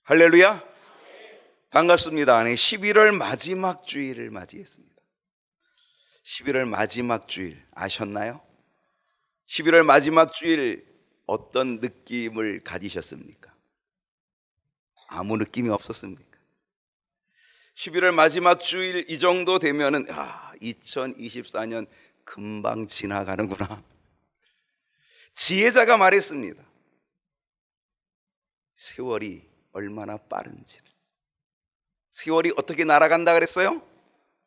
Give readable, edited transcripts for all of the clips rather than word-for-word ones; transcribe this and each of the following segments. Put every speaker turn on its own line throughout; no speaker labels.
할렐루야. 반갑습니다. 11월 마지막 주일을 맞이했습니다. 11월 마지막 주일 아셨나요? 11월 마지막 주일 어떤 느낌을 가지셨습니까? 아무 느낌이 없었습니까? 11월 마지막 주일 이 정도 되면은 2024년 금방 지나가는구나. 지혜자가 말했습니다. 세월이 얼마나 빠른지를. 세월이 어떻게 날아간다 그랬어요?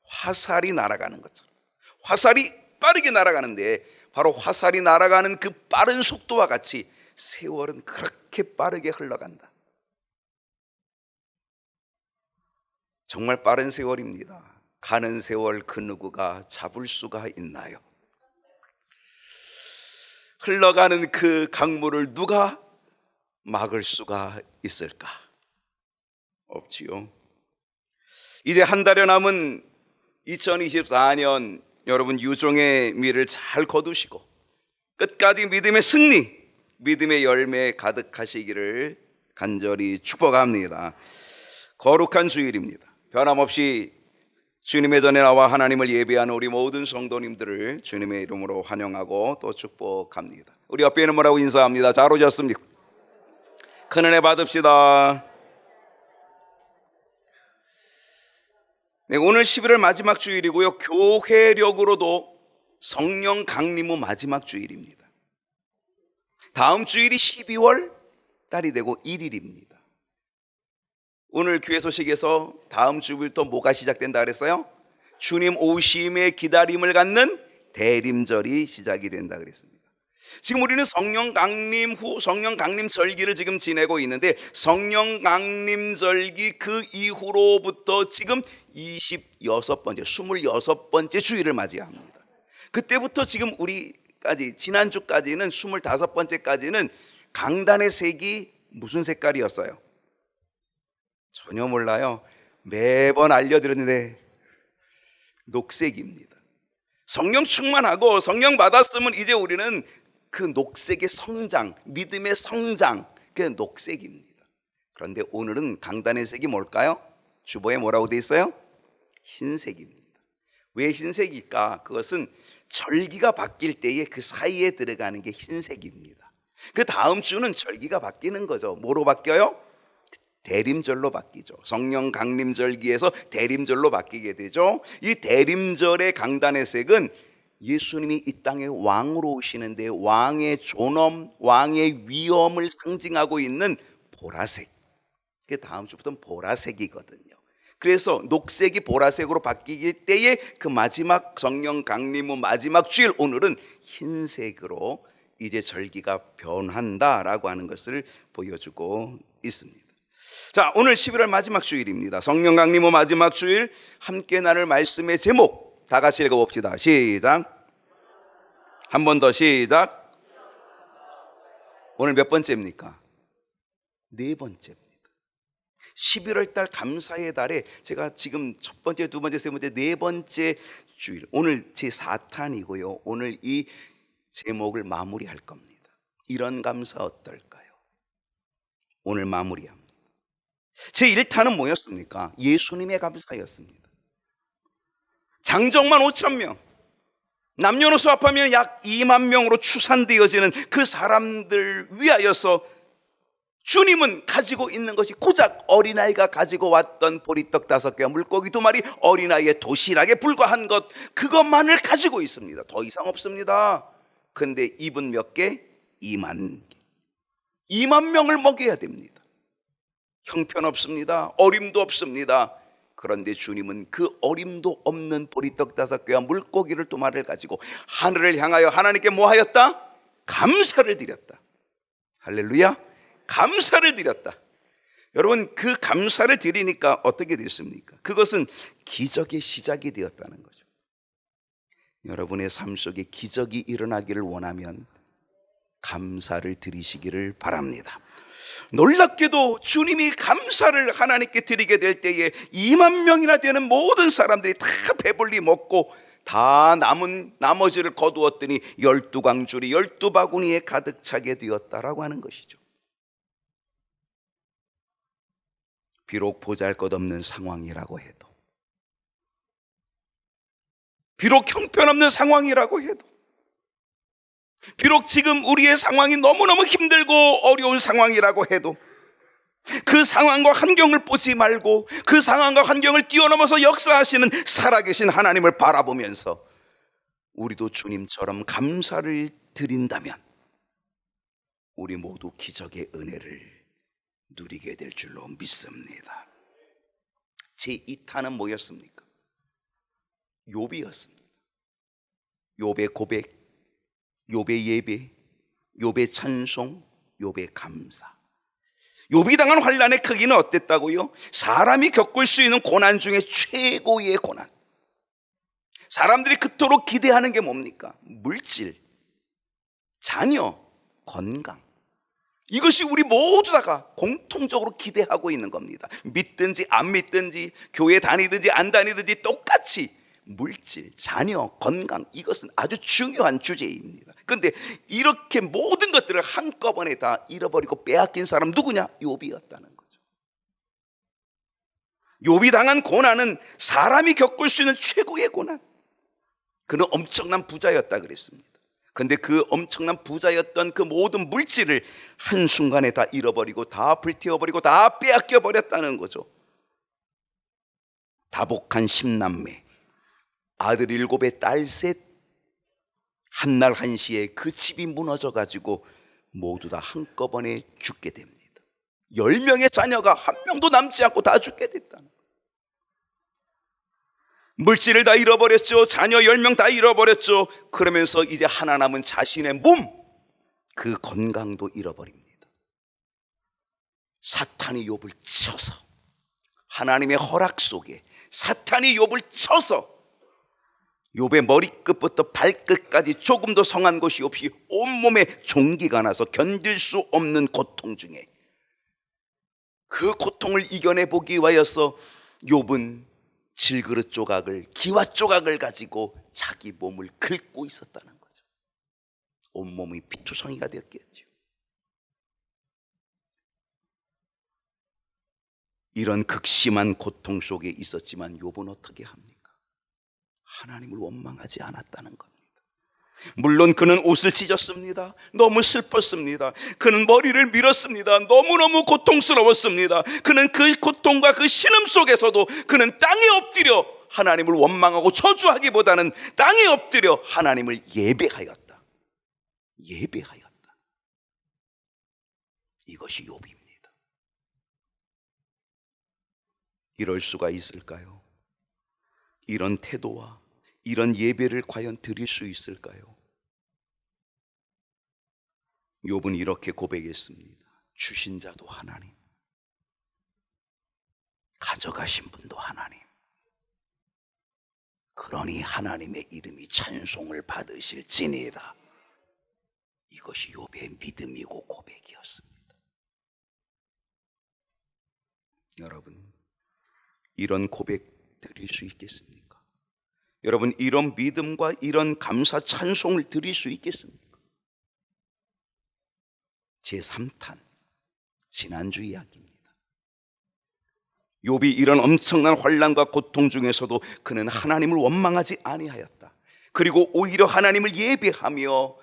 화살이 날아가는 것처럼. 화살이 빠르게 날아가는데 바로 화살이 날아가는 그 빠른 속도와 같이 세월은 그렇게 빠르게 흘러간다. 정말 빠른 세월입니다. 가는 세월 그 누구가 잡을 수가 있나요? 흘러가는 그 강물을 누가 막을 수가 있을까? 없지요. 이제 한 달여 남은 2024년 여러분 유종의 미를 잘 거두시고 끝까지 믿음의 승리, 믿음의 열매 가득하시기를 간절히 축복합니다. 거룩한 주일입니다. 변함없이 주님의 전에 나와 하나님을 예배하는 우리 모든 성도님들을 주님의 이름으로 환영하고 또 축복합니다. 우리 옆에 있는 분하고 인사합니다. 잘 오셨습니까? 큰 은혜 받읍시다. 네, 오늘 11월 마지막 주일이고요. 교회력으로도 성령 강림 후 마지막 주일입니다. 다음 주일이 12월 달이 되고 1일입니다. 오늘 교회 소식에서 다음 주일부터 뭐가 시작된다 그랬어요? 주님 오심의 기다림을 갖는 대림절이 시작이 된다 그랬습니다. 지금 우리는 성령 강림 후 성령 강림 절기를 지금 지내고 있는데 성령 강림 절기 그 이후로부터 지금 26번째 주일을 맞이합니다. 그때부터 지금 우리까지 지난주까지는 25번째까지는 강단의 색이 무슨 색깔이었어요? 전혀 몰라요. 매번 알려드렸는데 녹색입니다. 성령 충만하고 성령 받았으면 이제 우리는 그 녹색의 성장, 믿음의 성장, 그게 녹색입니다. 그런데 오늘은 강단의 색이 뭘까요? 주보에 뭐라고 돼 있어요? 흰색입니다. 왜 흰색일까? 그것은 절기가 바뀔 때에 그 사이에 들어가는 게 흰색입니다. 그 다음 주는 절기가 바뀌는 거죠. 뭐로 바뀌어요? 대림절로 바뀌죠. 성령 강림절기에서 대림절로 바뀌게 되죠. 이 대림절의 강단의 색은 예수님이 이 땅에 왕으로 오시는데 왕의 존엄, 왕의 위엄을 상징하고 있는 보라색. 그게 다음 주부터는 보라색이거든요. 그래서 녹색이 보라색으로 바뀌기 때에 그 마지막 성령 강림 후 마지막 주일 오늘은 흰색으로 이제 절기가 변한다라고 하는 것을 보여주고 있습니다. 자, 오늘 11월 마지막 주일입니다. 성령 강림 후 마지막 주일 함께 나눌 말씀의 제목 다 같이 읽어봅시다. 시작. 한 번 더 시작. 오늘 몇 번째입니까? 네 번째입니다. 11월 달 감사의 달에 제가 지금 첫 번째, 두 번째, 세 번째, 네 번째 주일 오늘 제 4탄이고요. 오늘 이 제목을 마무리할 겁니다. 이런 감사 어떨까요? 오늘 마무리합니다. 제 1탄은 뭐였습니까? 예수님의 감사였습니다. 장정만 5,000명, 남녀노소 합하면 약 2만 명으로 추산되어지는 그 사람들 위하여서 주님은 가지고 있는 것이 고작 어린아이가 가지고 왔던 보리떡 5개와 물고기 2마리, 어린아이의 도시락에 불과한 것, 그것만을 가지고 있습니다. 더 이상 없습니다. 근데 입은 몇 개? 2만 개. 2만 명을 먹여야 됩니다. 형편없습니다. 어림도 없습니다. 그런데 주님은 그 어림도 없는 보리떡 5개와 물고기를 2마리를 가지고 하늘을 향하여 하나님께 뭐 하였다? 감사를 드렸다. 할렐루야. 감사를 드렸다. 여러분, 그 감사를 드리니까 어떻게 됐습니까? 그것은 기적의 시작이 되었다는 거죠. 여러분의 삶 속에 기적이 일어나기를 원하면 감사를 드리시기를 바랍니다. 놀랍게도 주님이 감사를 하나님께 드리게 될 때에 2만 명이나 되는 모든 사람들이 다 배불리 먹고 다 남은 나머지를 거두었더니 12광줄이 12바구니에 가득 차게 되었다라고 하는 것이죠. 비록 보잘것없는 상황이라고 해도, 비록 형편없는 상황이라고 해도, 비록 지금 우리의 상황이 너무너무 힘들고 어려운 상황이라고 해도 그 상황과 환경을 보지 말고 그 상황과 환경을 뛰어넘어서 역사하시는 살아계신 하나님을 바라보면서 우리도 주님처럼 감사를 드린다면 우리 모두 기적의 은혜를 누리게 될 줄로 믿습니다. 제2탄은 뭐였습니까? 욥이었습니다. 욥의 고백, 욥의 예배, 욥의 찬송, 욥의 감사. 욥이 당한 환난의 크기는 어땠다고요? 사람이 겪을 수 있는 고난 중에 최고의 고난. 사람들이 그토록 기대하는 게 뭡니까? 물질, 자녀, 건강. 이것이 우리 모두 다가 공통적으로 기대하고 있는 겁니다. 믿든지 안 믿든지 교회 다니든지 안 다니든지 똑같이 물질, 자녀, 건강, 이것은 아주 중요한 주제입니다. 그런데 이렇게 모든 것들을 한꺼번에 다 잃어버리고 빼앗긴 사람 누구냐? 욥이었다는 거죠. 욥이 당한 고난은 사람이 겪을 수 있는 최고의 고난. 그는 엄청난 부자였다 그랬습니다. 그런데 그 엄청난 부자였던 그 모든 물질을 한순간에 다 잃어버리고 다 불태워버리고 다 빼앗겨 버렸다는 거죠. 다복한 10남매, 아들 7에 딸 셋, 한날 한시에 그 집이 무너져가지고 모두 다 한꺼번에 죽게 됩니다. 10명의 자녀가 한 명도 남지 않고 다 죽게 됐다는 거예요. 물질을 다 잃어버렸죠. 자녀 10명 다 잃어버렸죠. 그러면서 이제 하나 남은 자신의 몸, 그 건강도 잃어버립니다. 사탄이 욥을 쳐서, 하나님의 허락 속에 사탄이 욥을 쳐서 욥의 머리끝부터 발끝까지 조금도 성한 것이 없이 온몸에 종기가 나서 견딜 수 없는 고통 중에 그 고통을 이겨내보기 위하여서 욥은 질그릇 조각을, 기와 조각을 가지고 자기 몸을 긁고 있었다는 거죠. 온몸이 피투성이가 되었겠죠. 이런 극심한 고통 속에 있었지만 욥은 어떻게 합니까? 하나님을 원망하지 않았다는 겁니다. 물론 그는 옷을 찢었습니다. 너무 슬펐습니다. 그는 머리를 밀었습니다. 너무너무 고통스러웠습니다. 그는 그 고통과 그 신음 속에서도 그는 땅에 엎드려 하나님을 원망하고 저주하기보다는 땅에 엎드려 하나님을 예배하였다. 예배하였다. 이것이 욥입니다. 이럴 수가 있을까요? 이런 태도와 이런 예배를 과연 드릴 수 있을까요? 욥은 이렇게 고백했습니다. 주신 자도 하나님, 가져가신 분도 하나님. 그러니 하나님의 이름이 찬송을 받으실지니라. 이것이 욥의 믿음이고 고백이었습니다. 여러분, 이런 고백 드릴 수 있겠습니까? 여러분, 이런 믿음과 이런 감사 찬송을 드릴 수 있겠습니까? 제3탄, 지난주 이야기입니다. 욥이 이런 엄청난 환난과 고통 중에서도 그는 하나님을 원망하지 아니하였다. 그리고 오히려 하나님을 예배하며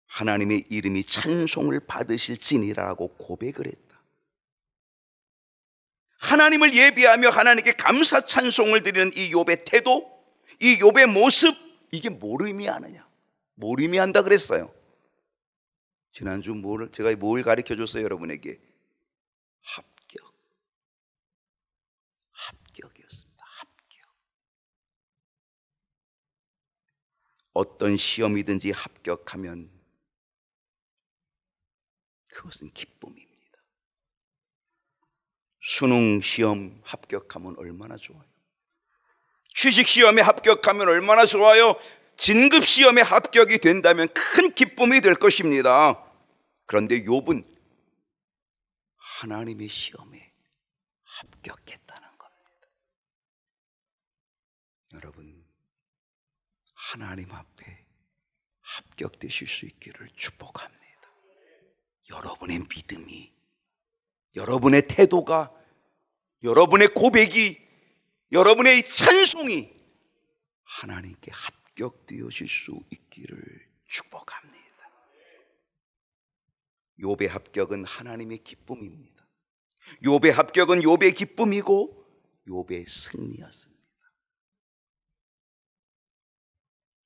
하나님의 이름이 찬송을 받으실지니라고 고백을 했다. 하나님을 예배하며 하나님께 감사 찬송을 드리는 이 욥의 태도, 이 욥의 모습, 이게 뭘 의미하느냐? 뭘 의미한다 그랬어요? 지난주 제가 뭘 가르쳐줬어요 여러분에게? 합격이었습니다. 합격. 어떤 시험이든지 합격하면 그것은 기쁨입니다. 수능 시험 합격하면 얼마나 좋아요. 취직 시험에 합격하면 얼마나 좋아요. 진급 시험에 합격이 된다면 큰 기쁨이 될 것입니다. 그런데 욥은 하나님의 시험에 합격했다는 겁니다. 여러분, 하나님 앞에 합격되실 수 있기를 축복합니다. 여러분의 믿음이 여러분의 태도가, 여러분의 고백이, 여러분의 찬송이 하나님께 합격되어질 수 있기를 축복합니다. 욥의 합격은 하나님의 기쁨입니다. 욥의 합격은 욥의 기쁨이고 욥의 승리였습니다.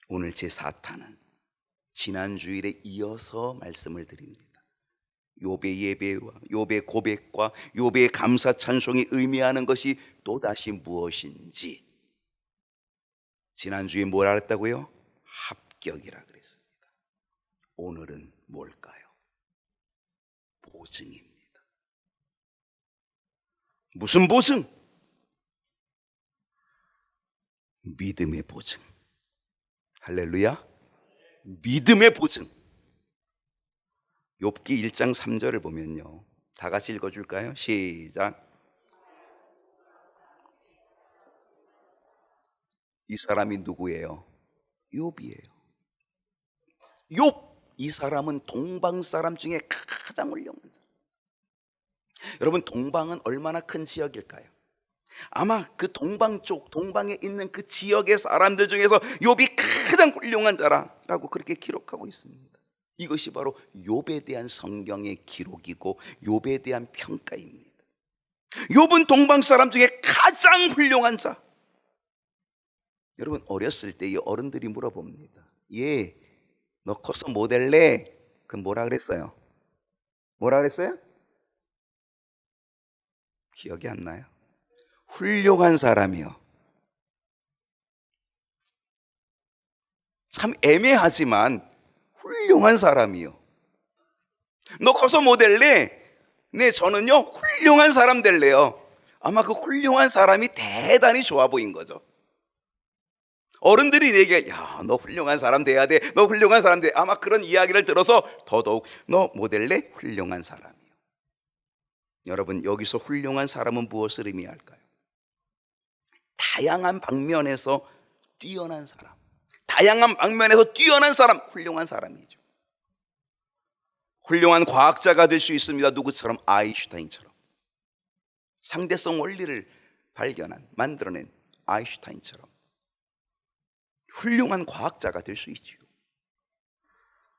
오늘 제 4탄은 지난 주일에 이어서 말씀을 드립니다. 욥의 예배와 욥의 고백과 욥의 감사 찬송이 의미하는 것이 또다시 무엇인지, 지난주에 뭐라 그랬다고요? 합격이라 그랬습니다. 오늘은 뭘까요? 보증입니다. 무슨 보증? 믿음의 보증. 할렐루야. 믿음의 보증. 욥기 1장 3절을 보면요, 다 같이 읽어줄까요? 시작. 이 사람이 누구예요? 욥이에요. 욥, 이 사람은 동방 사람 중에 가장 훌륭한 사람. 여러분, 동방은 얼마나 큰 지역일까요? 아마 그 동방 쪽, 동방에 있는 그 지역의 사람들 중에서 욥이 가장 훌륭한 자라고 그렇게 기록하고 있습니다. 이것이 바로 욥에 대한 성경의 기록이고 욥에 대한 평가입니다. 욥은 동방 사람 중에 가장 훌륭한 자. 여러분, 어렸을 때 이 어른들이 물어봅니다. 얘, 너 커서 뭐 될래? 그럼 뭐라 그랬어요? 뭐라 그랬어요? 기억이 안 나요? 훌륭한 사람이요. 참 애매하지만 훌륭한 사람이요. 너 커서 뭐 될래? 네, 저는요 훌륭한 사람 될래요. 아마 그 훌륭한 사람이 대단히 좋아 보인 거죠. 어른들이 내게, 야, 너 훌륭한 사람 돼야 돼, 너 훌륭한 사람 돼. 아마 그런 이야기를 들어서 더더욱 너 뭐 될래? 훌륭한 사람이요. 여러분, 여기서 훌륭한 사람은 무엇을 의미할까요? 다양한 방면에서 뛰어난 사람, 다양한 방면에서 뛰어난 사람, 훌륭한 사람이죠. 훌륭한 과학자가 될 수 있습니다. 누구처럼? 아인슈타인처럼. 상대성 원리를 만들어낸 아인슈타인처럼 훌륭한 과학자가 될 수 있죠.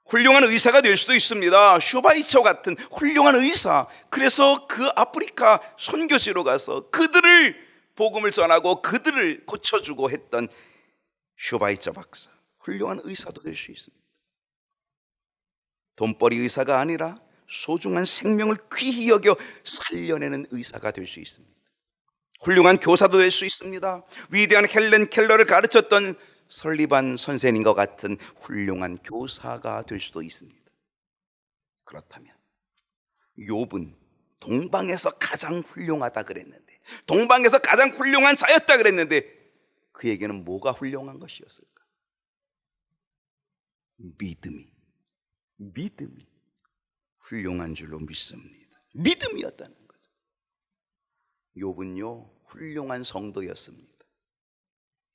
훌륭한 의사가 될 수도 있습니다. 슈바이처 같은 훌륭한 의사. 그래서 그 아프리카 선교지로 가서 그들을 복음을 전하고 그들을 고쳐주고 했던 슈바이처 박사, 훌륭한 의사도 될 수 있습니다. 돈벌이 의사가 아니라 소중한 생명을 귀히 여겨 살려내는 의사가 될 수 있습니다. 훌륭한 교사도 될 수 있습니다. 위대한 헬렌 켈러를 가르쳤던 설리반 선생님과 같은 훌륭한 교사가 될 수도 있습니다. 그렇다면 욥은 동방에서 가장 훌륭하다 그랬는데, 동방에서 가장 훌륭한 자였다 그랬는데, 그에게는 뭐가 훌륭한 것이었을까? 믿음이 훌륭한 줄로 믿습니다. 믿음이었다는 거죠. 욥은요 훌륭한 성도였습니다.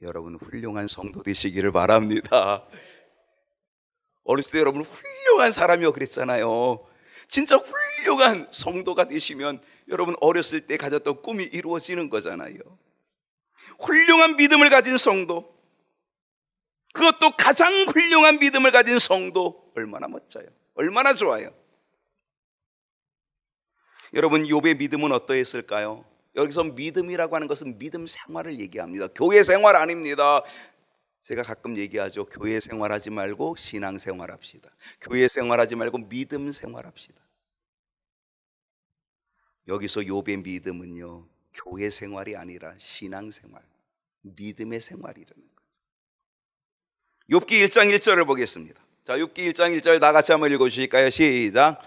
여러분, 훌륭한 성도 되시기를 바랍니다. 어렸을 때 여러분 훌륭한 사람이요 그랬잖아요. 진짜 훌륭한 성도가 되시면 여러분 어렸을 때 가졌던 꿈이 이루어지는 거잖아요. 훌륭한 믿음을 가진 성도, 그것도 가장 훌륭한 믿음을 가진 성도, 얼마나 멋져요. 얼마나 좋아요. 여러분, 욥의 믿음은 어떠했을까요? 여기서 믿음이라고 하는 것은 믿음 생활을 얘기합니다. 교회 생활 아닙니다. 제가 가끔 얘기하죠. 교회 생활하지 말고 신앙 생활합시다. 교회 생활하지 말고 믿음 생활합시다. 여기서 욥의 믿음은요 교회 생활이 아니라 신앙 생활, 믿음의 생활이라는 거죠. 욥기 1장 1절을 보겠습니다. 자, 욥기 1장 1절 다 같이 한번 읽어주실까요? 시작.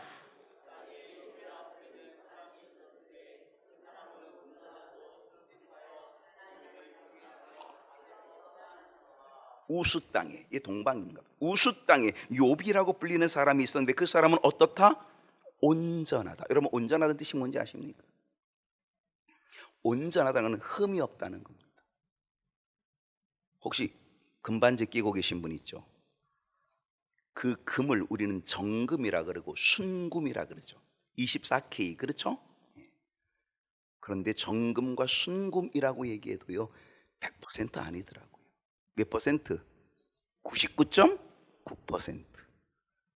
우수 땅에, 이 동방인가, 우수 땅에 욥이라고 불리는 사람이 있었는데 그 사람은 어떻다? 온전하다. 여러분, 온전하다는 뜻이 뭔지 아십니까? 온전하다는 건 흠이 없다는 겁니다. 혹시 금반지 끼고 계신 분 있죠? 그 금을 우리는 정금이라 그러고 순금이라 그러죠. 24K, 그렇죠? 그런데 정금과 순금이라고 얘기해도요 100% 아니더라고요. 몇 퍼센트? 99.9%.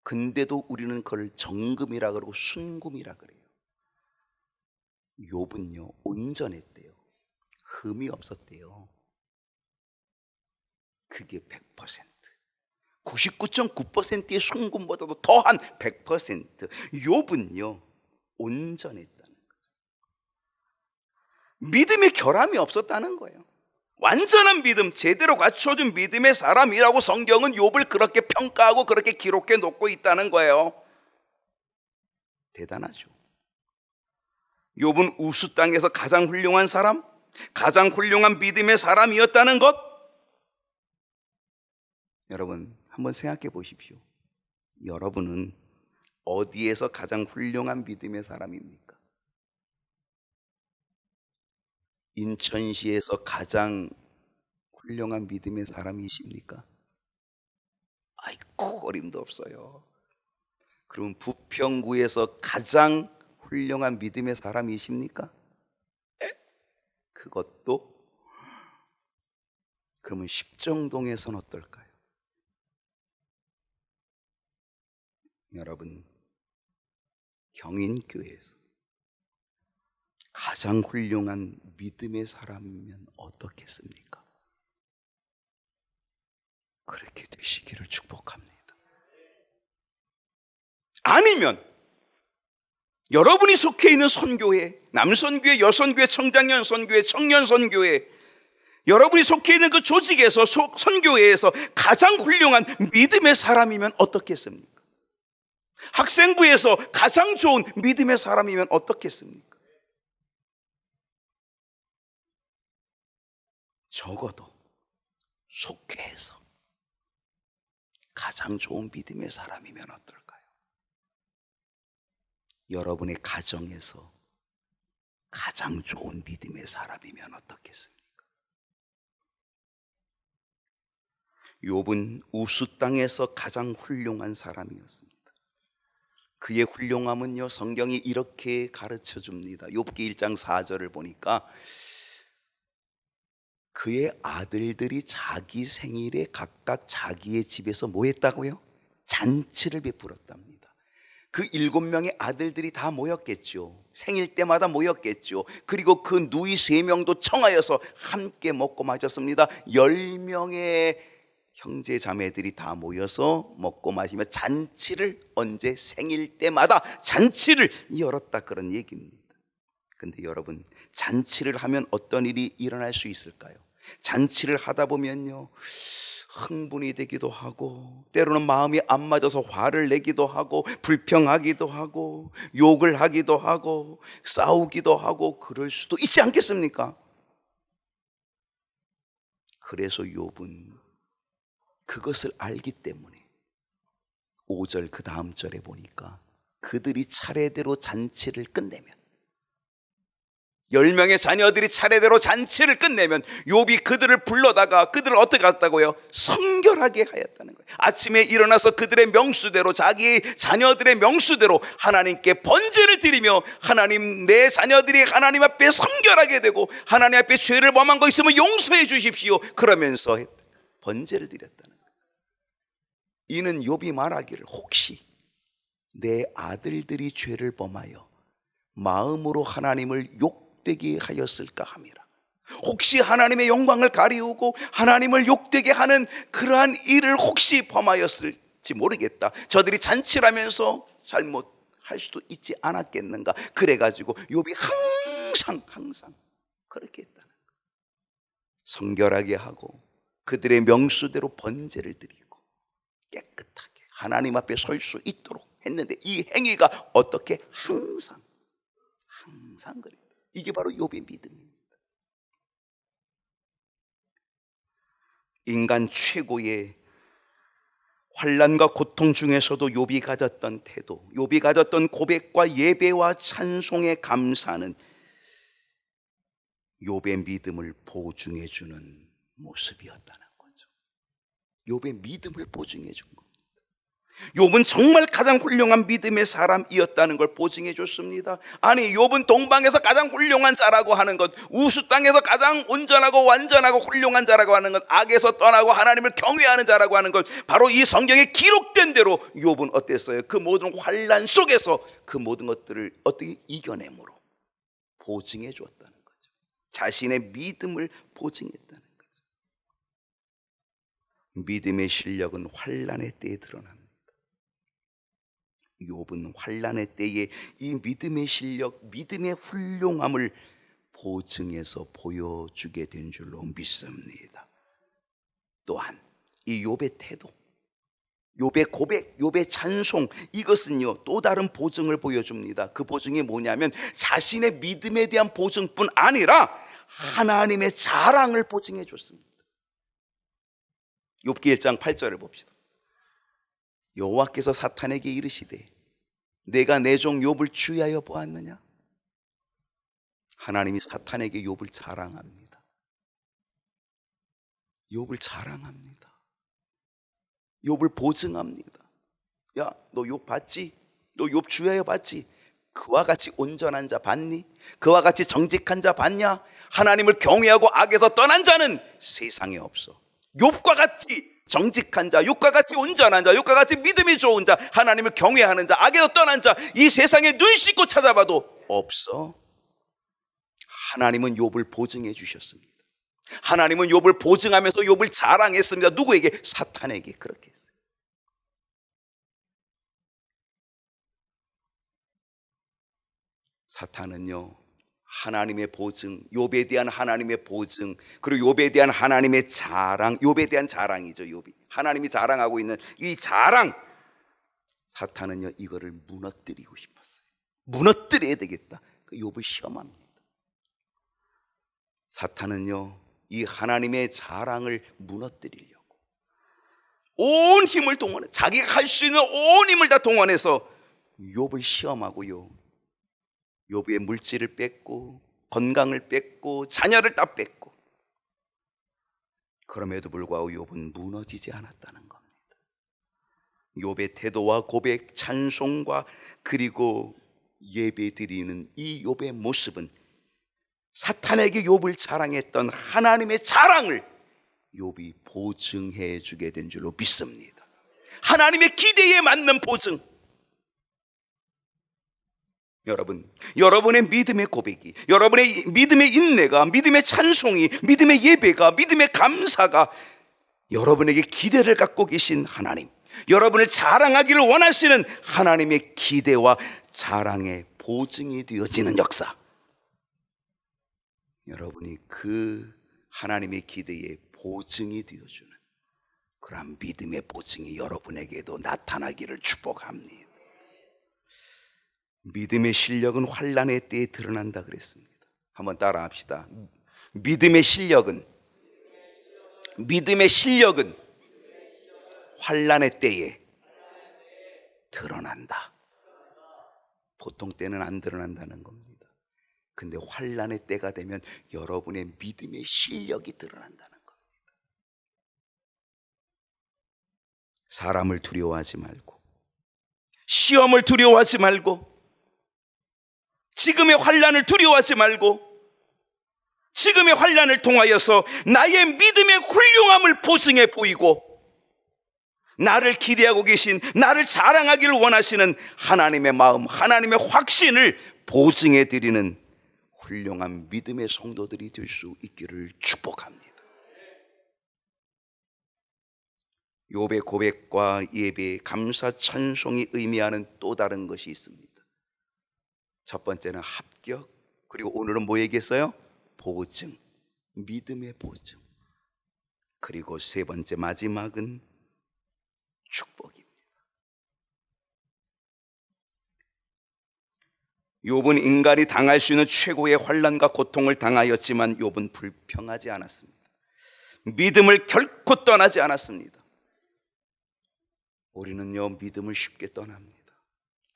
근데도 우리는 그걸 정금이라 그러고 순금이라 그래요. 욥은요 온전했대요. 흠이 없었대요. 그게 100%. 99.9%의 순금보다도 더한 100%. 욥은요 온전했다는 거죠. 믿음의 결함이 없었다는 거예요. 완전한 믿음, 제대로 갖춰준 믿음의 사람이라고 성경은 욥을 그렇게 평가하고 그렇게 기록해 놓고 있다는 거예요. 대단하죠. 욥은 우스 땅에서 가장 훌륭한 사람, 가장 훌륭한 믿음의 사람이었다는 것. 여러분 한번 생각해 보십시오. 여러분은 어디에서 가장 훌륭한 믿음의 사람입니까? 인천시에서 가장 훌륭한 믿음의 사람이십니까? 아이고 어림도 없어요. 그럼 부평구에서 가장 훌륭한 믿음의 사람이십니까? 그것도. 그러면 십정동에선 어떨까요? 여러분 경인교회에서 가장 훌륭한 믿음의 사람이면 어떻겠습니까? 그렇게 되시기를 축복합니다. 아니면 여러분이 속해 있는 선교회, 남선교회, 여선교회, 청장년 선교회, 청년 선교회, 여러분이 속해 있는 그 조직에서 선교회에서 가장 훌륭한 믿음의 사람이면 어떻겠습니까? 학생부에서 가장 좋은 믿음의 사람이면 어떻겠습니까? 적어도 속회에서 가장 좋은 믿음의 사람이면 어떨까요? 여러분의 가정에서 가장 좋은 믿음의 사람이면 어떻겠습니까? 욥은 우스 땅에서 가장 훌륭한 사람이었습니다. 그의 훌륭함은요 성경이 이렇게 가르쳐 줍니다. 욥기 1장 4절을 보니까 그의 아들들이 자기 생일에 각각 자기의 집에서 뭐 했다고요? 잔치를 베풀었답니다. 그 7명의 아들들이 다 모였겠죠. 생일 때마다 모였겠죠. 그리고 그 누이 3명도 청하여서 함께 먹고 마셨습니다. 10명의 형제 자매들이 다 모여서 먹고 마시며 잔치를, 언제? 생일 때마다 잔치를 열었다, 그런 얘기입니다. 근데 여러분, 잔치를 하면 어떤 일이 일어날 수 있을까요? 잔치를 하다 보면요 흥분이 되기도 하고, 때로는 마음이 안 맞아서 화를 내기도 하고, 불평하기도 하고, 욕을 하기도 하고, 싸우기도 하고, 그럴 수도 있지 않겠습니까? 그래서 욥은 그것을 알기 때문에 5절 그 다음 절에 보니까 그들이 차례대로 잔치를 끝내면, 10명의 자녀들이 차례대로 잔치를 끝내면 욥이 그들을 불러다가 그들을 어떻게 했다고요? 성결하게 하였다는 거예요. 아침에 일어나서 그들의 명수대로, 자기 자녀들의 명수대로 하나님께 번제를 드리며, 하나님, 내 자녀들이 하나님 앞에 성결하게 되고 하나님 앞에 죄를 범한 거 있으면 용서해 주십시오, 그러면서 번제를 드렸다는 거예요. 이는 욥이 말하기를, 혹시 내 아들들이 죄를 범하여 마음으로 하나님을 욕되게 하였을까 함이라. 혹시 하나님의 영광을 가리우고 하나님을 욕되게 하는 그러한 일을 혹시 범하였을지 모르겠다. 저들이 잔치를 하면서 잘못할 수도 있지 않았겠는가. 그래가지고 욥이 항상 그렇게 했다는 거예요. 성결하게 하고 그들의 명수대로 번제를 드리고 깨끗하게 하나님 앞에 설 수 있도록 했는데, 이 행위가 어떻게 항상 그래요. 이게 바로 욥의 믿음입니다. 인간 최고의 환난과 고통 중에서도 욥이 가졌던 태도, 욥이 가졌던 고백과 예배와 찬송의 감사는 욥의 믿음을 보증해 주는 모습이었다는 거죠. 욥의 믿음을 보증해 준 겁니다. 욥은 정말 가장 훌륭한 믿음의 사람이었다는 걸 보증해 줬습니다. 아니, 욥은 동방에서 가장 훌륭한 자라고 하는 것, 우수 땅에서 가장 온전하고 완전하고 훌륭한 자라고 하는 것, 악에서 떠나고 하나님을 경외하는 자라고 하는 것, 바로 이 성경에 기록된 대로 욥은 어땠어요? 그 모든 환난 속에서 그 모든 것들을 어떻게 이겨내므로 보증해 줬다는 거죠. 자신의 믿음을 보증했다는 거죠. 믿음의 실력은 환난의 때에 드러납니다. 욥은 환난의 때에 이 믿음의 실력, 믿음의 훌륭함을 보증해서 보여주게 된 줄로 믿습니다. 또한 이 욥의 태도, 욥의 고백, 욥의 찬송, 이것은요 또 다른 보증을 보여줍니다. 그 보증이 뭐냐면 자신의 믿음에 대한 보증뿐 아니라 하나님의 자랑을 보증해 줬습니다. 욥기 1장 8절을 봅시다. 여호와께서 사탄에게 이르시되 내가 내 종 욥을 주의하여 보았느냐? 하나님이 사탄에게 욥을 자랑합니다. 욥을 자랑합니다. 욥을 보증합니다. 야, 너 욥 봤지? 너 욥 주의하여 봤지? 그와 같이 온전한 자 봤니? 그와 같이 정직한 자 봤냐? 하나님을 경외하고 악에서 떠난 자는 세상에 없어. 욥과 같이 정직한 자, 욥과 같이 온전한 자, 욥과 같이 믿음이 좋은 자, 하나님을 경외하는 자, 악에서 떠난 자, 이 세상에 눈 씻고 찾아봐도 없어. 하나님은 욥을 보증해 주셨습니다. 하나님은 욥을 보증하면서 욥을 자랑했습니다. 누구에게? 사탄에게 그렇게 했어요. 사탄은요 하나님의 보증, 욥에 대한 하나님의 보증, 그리고 욥에 대한 하나님의 자랑, 욥에 대한 자랑이죠. 욥이 하나님이 자랑하고 있는 이 자랑, 사탄은요 이거를 무너뜨리고 싶었어요. 무너뜨려야 되겠다. 그 욥을 시험합니다. 사탄은요 이 하나님의 자랑을 무너뜨리려고 온 힘을 동원해, 자기가 할 수 있는 온 힘을 다 동원해서 욥을 시험하고요, 욥의 물질을 뺏고 건강을 뺏고 자녀를 다 뺏고, 그럼에도 불구하고 욥은 무너지지 않았다는 겁니다. 욥의 태도와 고백, 찬송과 그리고 예배드리는 이 욥의 모습은 사탄에게 욥을 자랑했던 하나님의 자랑을 욥이 보증해 주게 된 줄로 믿습니다. 하나님의 기대에 맞는 보증. 여러분, 여러분의 믿음의 고백이, 여러분의 믿음의 인내가, 믿음의 찬송이, 믿음의 예배가, 믿음의 감사가 여러분에게 기대를 갖고 계신 하나님, 여러분을 자랑하기를 원하시는 하나님의 기대와 자랑의 보증이 되어지는 역사, 여러분이 그 하나님의 기대의 보증이 되어주는 그런 믿음의 보증이 여러분에게도 나타나기를 축복합니다. 믿음의 실력은 환난의 때에 드러난다 그랬습니다. 한번 따라 합시다. 믿음의 실력은 환난의 때에 드러난다. 보통 때는 안 드러난다는 겁니다. 근데 환난의 때가 되면 여러분의 믿음의 실력이 드러난다는 겁니다. 사람을 두려워하지 말고, 시험을 두려워하지 말고, 지금의 환난을 두려워하지 말고, 지금의 환난을 통하여서 나의 믿음의 훌륭함을 보증해 보이고, 나를 기대하고 계신, 나를 자랑하기를 원하시는 하나님의 마음, 하나님의 확신을 보증해 드리는 훌륭한 믿음의 성도들이 될 수 있기를 축복합니다. 욥의 고백과 예배, 감사, 찬송이 의미하는 또 다른 것이 있습니다. 첫 번째는 합격, 그리고 오늘은 뭐 얘기했어요? 보증, 믿음의 보증. 그리고 세 번째, 마지막은 축복입니다. 욥은 인간이 당할 수 있는 최고의 환난과 고통을 당하였지만 욥은 불평하지 않았습니다. 믿음을 결코 떠나지 않았습니다. 우리는요 믿음을 쉽게 떠납니다.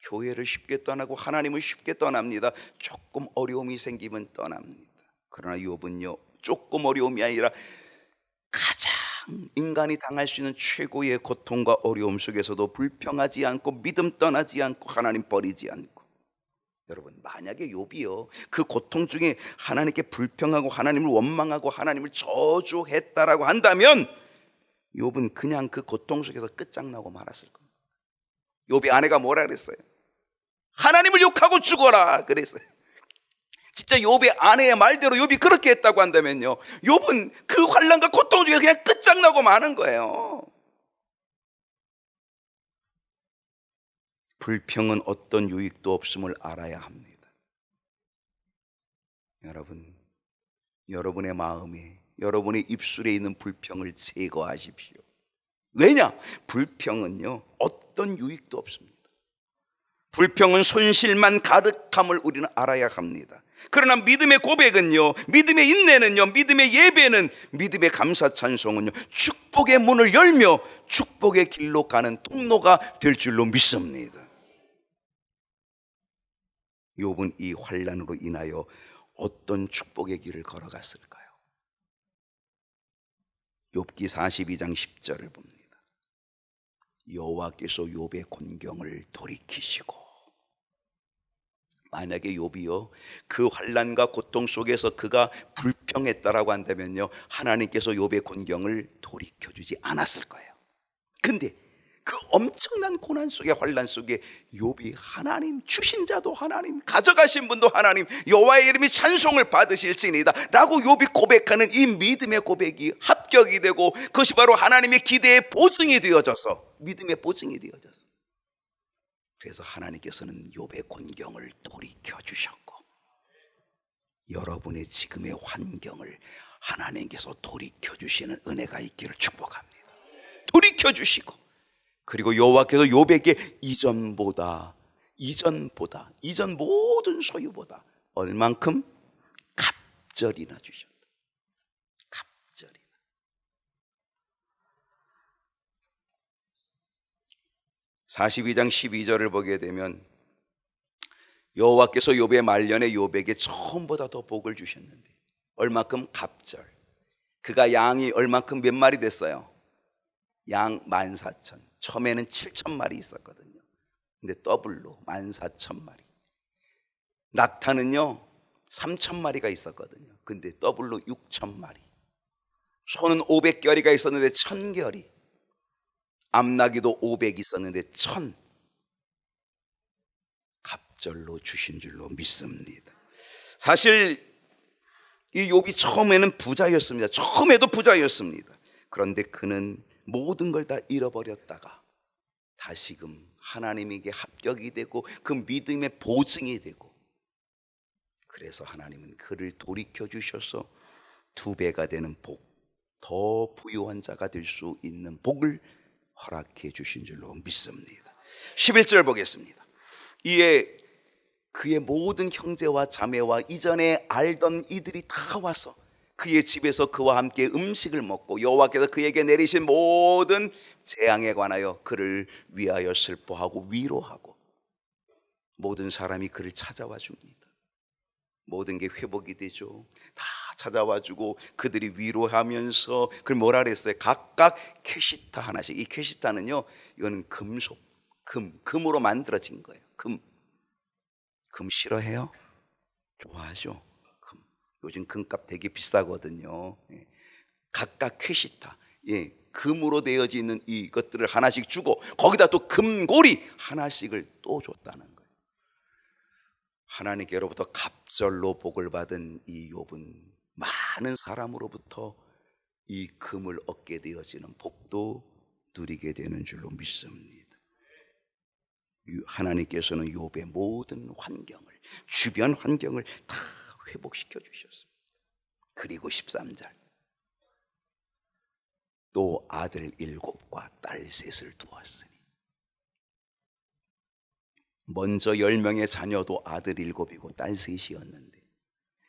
교회를 쉽게 떠나고 하나님을 쉽게 떠납니다. 조금 어려움이 생기면 떠납니다. 그러나 욥은요 조금 어려움이 아니라 가장 인간이 당할 수 있는 최고의 고통과 어려움 속에서도 불평하지 않고 믿음 떠나지 않고 하나님 버리지 않고. 여러분, 만약에 욥이요 그 고통 중에 하나님께 불평하고 하나님을 원망하고 하나님을 저주했다라고 한다면 욥은 그냥 그 고통 속에서 끝장나고 말았을 겁니다. 욥의 아내가 뭐라 그랬어요? 하나님을 욕하고 죽어라 그랬어요. 진짜 욥의 아내의 말대로 욥이 그렇게 했다고 한다면요, 욥은 그 환난과 고통 중에 그냥 끝장나고 마는 거예요. 불평은 어떤 유익도 없음을 알아야 합니다. 여러분, 여러분의 마음에, 여러분의 입술에 있는 불평을 제거하십시오. 왜냐? 불평은요 어떤 유익도 없습니다. 불평은 손실만 가득함을 우리는 알아야 합니다. 그러나 믿음의 고백은요, 믿음의 인내는요, 믿음의 예배는, 믿음의 감사 찬송은요 축복의 문을 열며 축복의 길로 가는 통로가 될 줄로 믿습니다. 욥은 이 환난으로 인하여 어떤 축복의 길을 걸어갔을까요? 욥기 42장 10절을 봅니다. 여호와께서 욥의 곤경을 돌이키시고. 만약에 욥이요 그 환난과 고통 속에서 그가 불평했다라고 한다면요, 하나님께서 욥의 곤경을 돌이켜주지 않았을 거예요. 근데 그 엄청난 고난 속에, 환난 속에 욥이 하나님, 주신 자도 하나님, 가져가신 분도 하나님, 여호와의 이름이 찬송을 받으실지니다 라고 욥이 고백하는 이 믿음의 고백이 합격이 되고, 그것이 바로 하나님의 기대의 보증이 되어져서, 믿음의 보증이 되어져서, 그래서 하나님께서는 욥의 곤경을 돌이켜 주셨고, 여러분의 지금의 환경을 하나님께서 돌이켜 주시는 은혜가 있기를 축복합니다. 돌이켜 주시고, 그리고 여호와께서 욥에게 이전 모든 소유보다 얼만큼? 갑절이나 주셨다. 갑절이나. (42장 12절을) 보게 되면 여호와께서 욥의 말년에 욥에게 처음보다 더 복을 주셨는데 얼만큼? 갑절. 그가 양이 얼만큼, 몇 마리 됐어요? 양 14,000. 처음에는 7,000마리 있었거든요. 근데 더블로 14,000마리. 낙타는요 3,000마리가 있었거든요. 근데 더블로 6,000마리. 소는 500결이가 있었는데 1,000결이. 암나귀도 500 있었는데 1,000. 갑절로 주신 줄로 믿습니다. 사실 이 욥이 처음에는 부자였습니다. 처음에도 부자였습니다. 그런데 그는 모든 걸 다 잃어버렸다가 다시금 하나님에게 합격이 되고 그 믿음의 보증이 되고, 그래서 하나님은 그를 돌이켜 주셔서 2배가 되는 복, 더 부유한 자가 될 수 있는 복을 허락해 주신 줄로 믿습니다. 11절 보겠습니다. 이에 그의 모든 형제와 자매와 이전에 알던 이들이 다 와서 그의 집에서 그와 함께 음식을 먹고, 여호와께서 그에게 내리신 모든 재앙에 관하여 그를 위하여 슬퍼하고 위로하고, 모든 사람이 그를 찾아와 줍니다. 모든 게 회복이 되죠. 다 찾아와 주고 그들이 위로하면서 그걸 뭐라 그랬어요? 각각 캐시타 하나씩. 이 캐시타는요, 이거는 금속, 금으로 만들어진 거예요. 금 싫어해요? 좋아하죠? 요즘 금값 되게 비싸거든요. 각각 캐시타, 금으로 되어지는 이것들을 하나씩 주고, 거기다 또 금고리 하나씩을 또 줬다는 거예요. 하나님께로부터 갑절로 복을 받은 이 욥은 많은 사람으로부터 이 금을 얻게 되어지는 복도 누리게 되는 줄로 믿습니다. 하나님께서는 욥의 모든 환경을, 주변 환경을 다 회복시켜 주셨습니다. 그리고 13절, 또 아들 7과 딸 3을 두었으니. 먼저 10명의 자녀도 아들 7이고 딸 3이었는데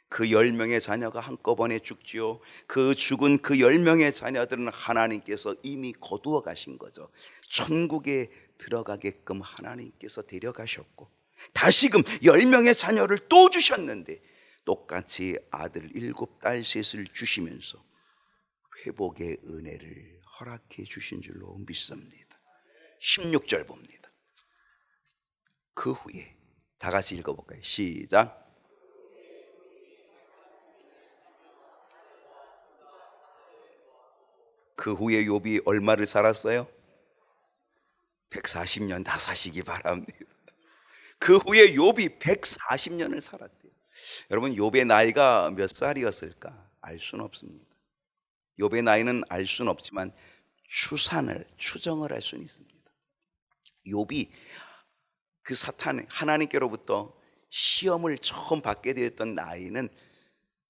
그 10명의 자녀가 한꺼번에 죽지요. 그 죽은 그 10명의 자녀들은 하나님께서 이미 거두어 가신 거죠. 천국에 들어가게끔 하나님께서 데려가셨고, 다시금 10명의 자녀를 또 주셨는데 똑같이 아들 7, 딸 3을 주시면서 회복의 은혜를 허락해 주신 줄로 믿습니다. 16절 봅니다. 그 후에 다 같이 읽어볼까요? 시작. 그 후에 욥이 얼마를 살았어요? 140년 다 사시기 바랍니다. 그 후에 욥이 140년을 살았대요. 여러분, 욥의 나이가 몇 살이었을까? 알 수는 없습니다. 욥의 나이는 알 수는 없지만 추정을 할 수는 있습니다. 욥이 그 사탄 하나님께로부터 시험을 처음 받게 되었던 나이는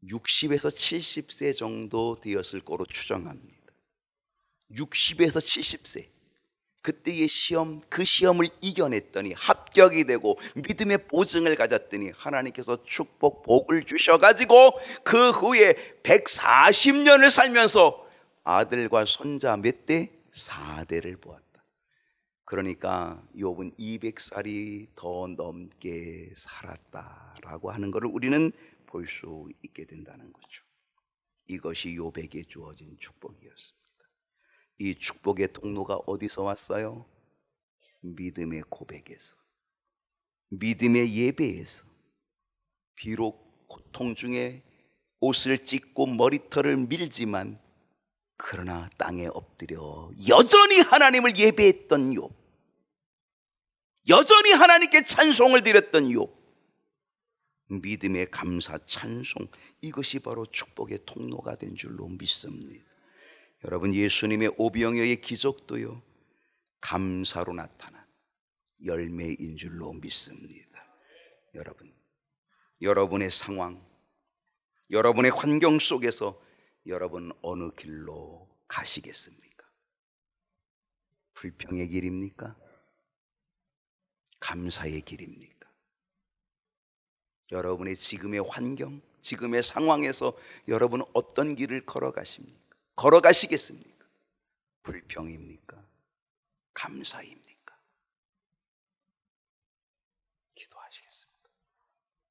60에서 70세 정도 되었을 거로 추정합니다. 60에서 70세. 그때의 시험, 그 시험을 이겨냈더니 합격이 되고 믿음의 보증을 가졌더니 하나님께서 축복, 복을 주셔가지고 그 후에 140년을 살면서 아들과 손자 몇 대? 4대를 보았다. 그러니까 욥은 200살이 더 넘게 살았다라고 하는 것을 우리는 볼 수 있게 된다는 거죠. 이것이 욥에게 주어진 축복이었습니다. 이 축복의 통로가 어디서 왔어요? 믿음의 고백에서, 믿음의 예배에서. 비록 고통 중에 옷을 찢고 머리털을 밀지만 그러나 땅에 엎드려 여전히 하나님을 예배했던 욥, 여전히 하나님께 찬송을 드렸던 욥, 믿음의 감사 찬송, 이것이 바로 축복의 통로가 된 줄로 믿습니다. 여러분, 예수님의 오병이어의 기적도요, 감사로 나타난 열매인 줄로 믿습니다. 여러분의 상황, 여러분의 환경 속에서 여러분 어느 길로 가시겠습니까? 불평의 길입니까? 감사의 길입니까? 여러분의 지금의 환경, 지금의 상황에서 여러분은 어떤 길을 걸어가시겠습니까? 불평입니까? 감사입니까? 기도하시겠습니다.